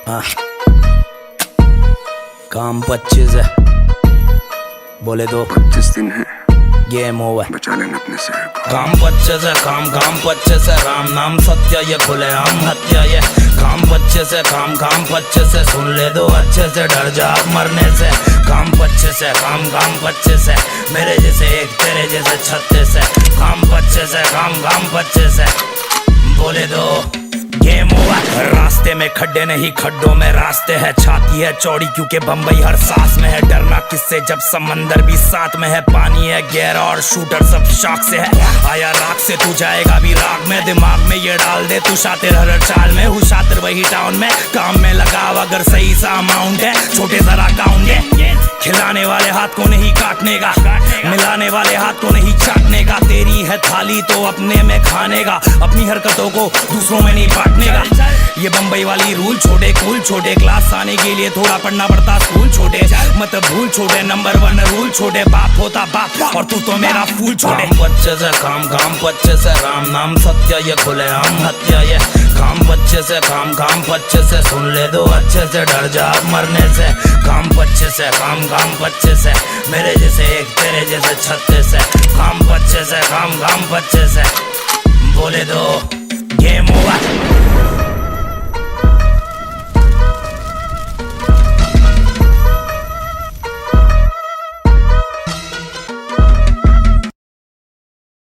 हाँ। काम 25 है, बोले तो 25 दिन है, गेम ओवर। बचा लेना अपने शहर को। काम 25 है, काम 25 है, राम नाम सत्य ये खुले आम हत्या ये। काम 25 है, काम 25 है, सुन ले दो अच्छे से, डर जा अब मरने से। काम 25 है, काम 25 है, मेरे जैसे एक तेरे जैसे 36 है। काम 25 है, काम 25 है, बोले दो गेम ओवर। रास्ते में खड्डे नहीं, खड्डों में रास्ते है। छाती है चौड़ी क्योंकि बम्बई हर सांस में है। डरना किससे जब समंदर भी साथ में है। पानी है गहरा और शूटर सब शौक से है। आया राख से तू जाएगा भी राग में। दिमाग में ये डाल दे तू शातिर हर चाल में। हूँ शातिर वही टाउन में, काम में लगाव अगर सही सा अमाउंट है। छोटे जरा काउंट है, खिलाने वाले हाथ को नहीं काटने का, मिलाने वाले हाथ को नहीं चाटने का। तेरी है थाली तो अपने में खाने का, अपनी हरकतों को दूसरों में नहीं बांटने का। ये बम्बई वाली रूल छोटे कूल छोटे, क्लास आने के लिए थोड़ा पढ़ना पड़ता स्कूल छोटे। मत भूल छोटे, नंबर 1 रूल छोटे। बाप होता बाप और तू तो मेरा फूल छोटे। 25 है, काम 25 है, राम नाम सत्य ये खुले आम हत्या ये। काम 25 है, काम 25 है, सुन ले दो अच्छे से, डर जा मरने से। काम 25 है, काम 25 है, मेरे जैसे एक तेरे जैसे 36 है। काम 25 है, काम 25 है, बोले दो गेम ओवर।